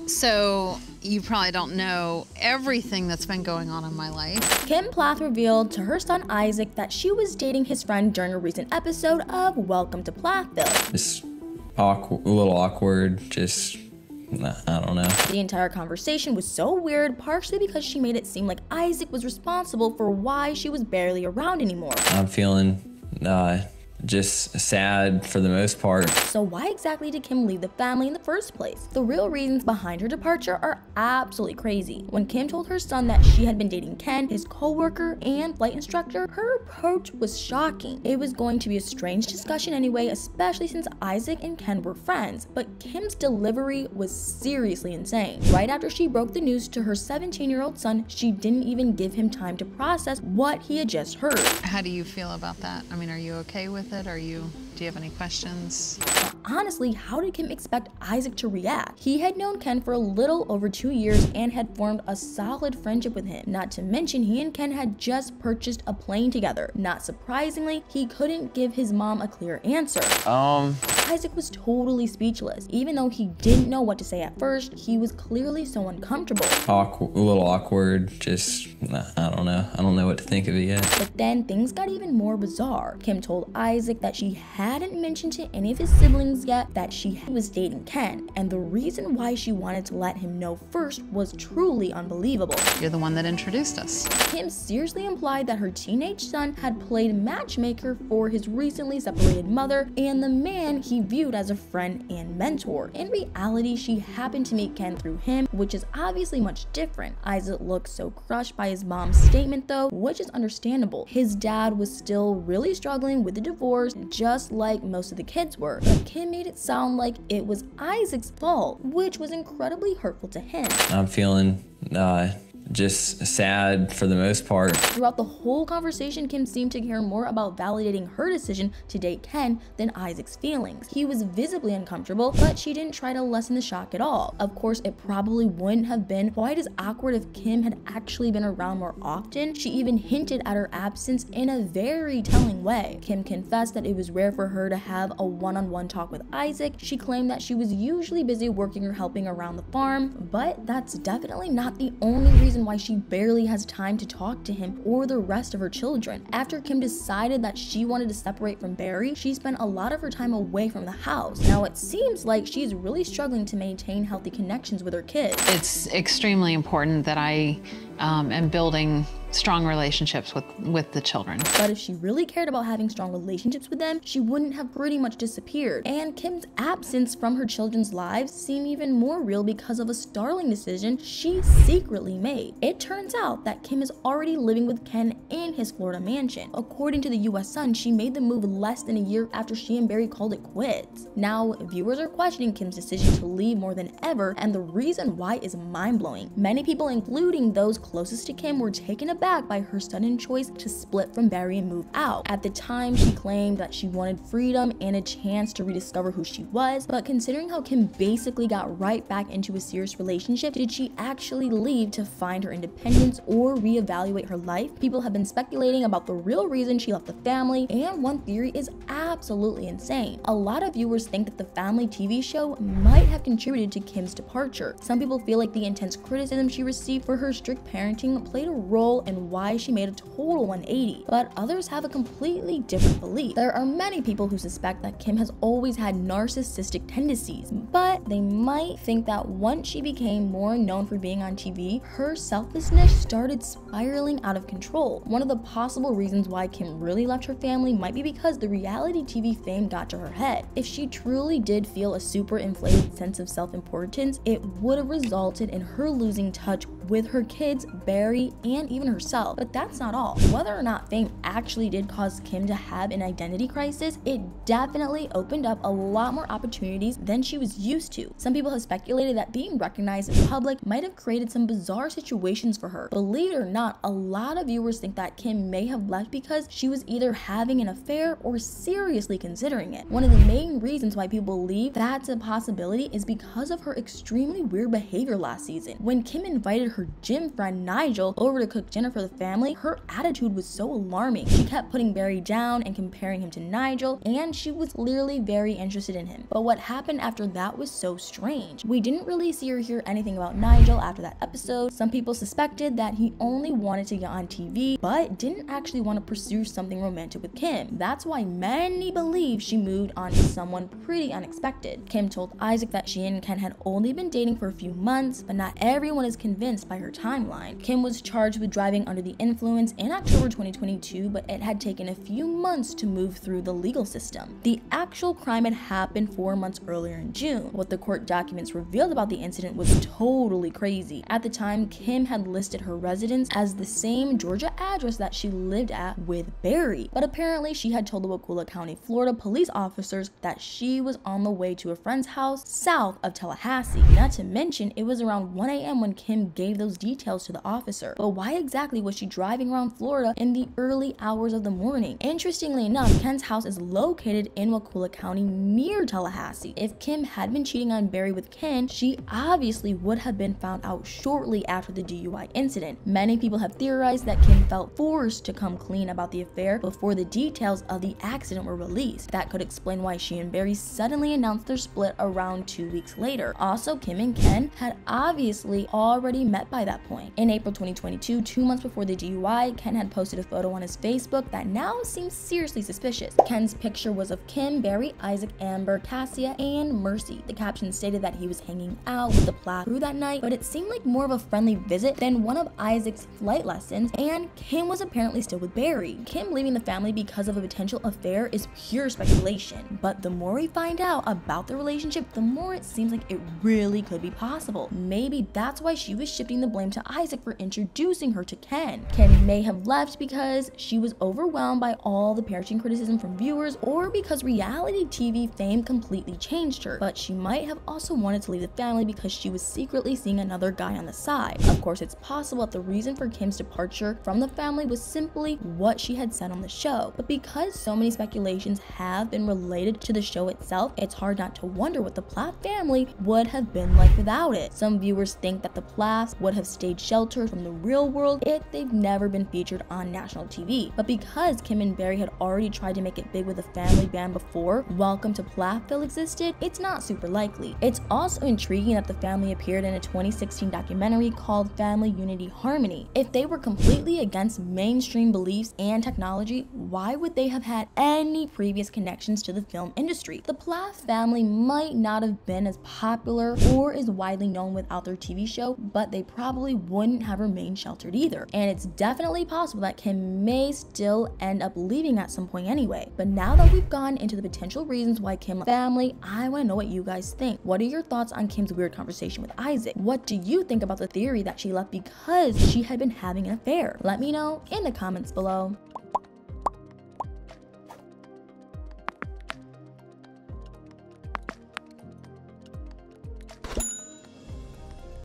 So you probably don't know everything that's been going on in my life. Kim Plath revealed to her son Isaac that she was dating his friend during a recent episode of Welcome to Plathville. It's a little awkward, just, I don't know. The entire conversation was so weird, partially because she made it seem like Isaac was responsible for why she was barely around anymore. I'm feeling just sad for the most part. So why exactly did Kim leave the family in the first place? The real reasons behind her departure are absolutely crazy. When Kim told her son that she had been dating Ken, his co-worker and flight instructor, her approach was shocking. It was going to be a strange discussion anyway, especially since Isaac and Ken were friends, but Kim's delivery was seriously insane. Right after she broke the news to her 17-year-old son, she didn't even give him time to process what he had just heard. How do you feel about that? I mean, are you okay with it? Do you have any questions? Honestly, how did Kim expect Isaac to react? He had known Ken for a little over 2 years and had formed a solid friendship with him. Not to mention, he and Ken had just purchased a plane together. Not surprisingly, he couldn't give his mom a clear answer. Isaac was totally speechless. Even though he didn't know what to say at first, he was clearly so uncomfortable. A little awkward, just, I don't know. I don't know what to think of it yet. But then things got even more bizarre. Kim told Isaac that she hadn't mentioned to any of his siblings yet that she was dating Ken, and the reason why she wanted to let him know first was truly unbelievable. You're the one that introduced us. Kim seriously implied that her teenage son had played matchmaker for his recently separated mother and the man he viewed as a friend and mentor. In reality, she happened to meet Ken through him, which is obviously much different. Isaac looked so crushed by his mom's statement though, which is understandable. His dad was still really struggling with the divorce, just like most of the kids were. But Kim made it sound like it was Isaac's fault, which was incredibly hurtful to him. I'm feeling just sad for the most part. Throughout the whole conversation, Kim seemed to care more about validating her decision to date Ken than Isaac's feelings. He was visibly uncomfortable, but she didn't try to lessen the shock at all. Of course, it probably wouldn't have been quite as awkward if Kim had actually been around more often. She even hinted at her absence in a very telling way. Kim confessed that it was rare for her to have a one-on-one talk with Isaac. She claimed that she was usually busy working or helping around the farm, but that's definitely not the only reason why she barely has time to talk to him or the rest of her children. After Kim decided that she wanted to separate from Barry, she spent a lot of her time away from the house. Now it seems like she's really struggling to maintain healthy connections with her kids. It's extremely important that I am building strong relationships with the children. But if she really cared about having strong relationships with them, she wouldn't have pretty much disappeared. And Kim's absence from her children's lives seemed even more real because of a startling decision she secretly made. It turns out that Kim is already living with Ken in his Florida mansion. According to the US Sun, she made the move less than a year after she and Barry called it quits. Now, viewers are questioning Kim's decision to leave more than ever, and the reason why is mind-blowing. Many people, including those closest to Kim, were taken aback by her sudden choice to split from Barry and move out. At the time, she claimed that she wanted freedom and a chance to rediscover who she was, but considering how Kim basically got right back into a serious relationship, did she actually leave to find her independence or reevaluate her life? People have been speculating about the real reason she left the family, and one theory is absolutely insane. A lot of viewers think that the family TV show might have contributed to Kim's departure. Some people feel like the intense criticism she received for her strict parenting played a role in why she made a total 180, but others have a completely different belief. There are many people who suspect that Kim has always had narcissistic tendencies, but they might think that once she became more known for being on TV, her selflessness started spiraling out of control. One of the possible reasons why Kim really left her family might be because the reality TV fame got to her head. If she truly did feel a super inflated sense of self-importance, it would have resulted in her losing touch with her kids, Barry, and even herself. But that's not all. Whether or not fame actually did cause Kim to have an identity crisis, it definitely opened up a lot more opportunities than she was used to. Some people have speculated that being recognized in public might have created some bizarre situations for her. Believe it or not, a lot of viewers think that Kim may have left because she was either having an affair or seriously considering it. One of the main reasons why people believe that's a possibility is because of her extremely weird behavior last season. When Kim invited her gym friend Nigel over to cook dinner breadwinner for the family, her attitude was so alarming. She kept putting Barry down and comparing him to Nigel, and she was clearly very interested in him. But what happened after that was so strange. We didn't really see or hear anything about Nigel after that episode. Some people suspected that he only wanted to get on TV, but didn't actually want to pursue something romantic with Kim. That's why many believe she moved on to someone pretty unexpected. Kim told Isaac that she and Ken had only been dating for a few months, but not everyone is convinced by her timeline. Kim was charged with driving under the influence in October 2022, but it had taken a few months to move through the legal system. The actual crime had happened 4 months earlier in June. What the court documents revealed about the incident was totally crazy. At the time, Kim had listed her residence as the same Georgia address that she lived at with Barry, but apparently she had told the Wakulla County, Florida police officers that she was on the way to a friend's house south of Tallahassee. Not to mention, it was around 1 a.m. when Kim gave those details to the officer. But why exactly was she driving around Florida in the early hours of the morning? Interestingly enough, Ken's house is located in Wakulla County near Tallahassee. If Kim had been cheating on Barry with Ken, she obviously would have been found out shortly after the DUI incident. Many people have theorized that Kim felt forced to come clean about the affair before the details of the accident were released. That could explain why she and Barry suddenly announced their split around 2 weeks later. Also, Kim and Ken had obviously already met by that point. In April 2022, 2 months before the DUI, Ken had posted a photo on his Facebook that now seems seriously suspicious. Ken's picture was of Kim, Barry, Isaac, Amber, Cassia, and Mercy. The caption stated that he was hanging out with the Plath crew that night, but it seemed like more of a friendly visit than one of Isaac's flight lessons, and Kim was apparently still with Barry. Kim leaving the family because of a potential affair is pure speculation, but the more we find out about the relationship, the more it seems like it really could be possible. Maybe that's why she was shifting the blame to Isaac for introducing her to Ken. Ken may have left because she was overwhelmed by all the parenting criticism from viewers, or because reality TV fame completely changed her, but she might have also wanted to leave the family because she was secretly seeing another guy on the side. Of course, it's possible that the reason for Kim's departure from the family was simply what she had said on the show, but because so many speculations have been related to the show itself, it's hard not to wonder what the Plath family would have been like without it. Some viewers think that the Plaths would have stayed sheltered from the real world if they've never been featured on national TV, but because Kim and Barry had already tried to make it big with a family band before Welcome to Plathville existed, it's not super likely. It's also intriguing that the family appeared in a 2016 documentary called Family Unity Harmony. If they were completely against mainstream beliefs and technology, why would they have had any previous connections to the film industry? The Plath family might not have been as popular or as widely known without their TV show, but they probably wouldn't have remained sheltered either. And it's definitely possible that Kim may still end up leaving at some point anyway. But now that we've gone into the potential reasons why Kim left the family, I want to know what you guys think. What are your thoughts on Kim's weird conversation with Isaac? What do you think about the theory that she left because she had been having an affair? Let me know in the comments below.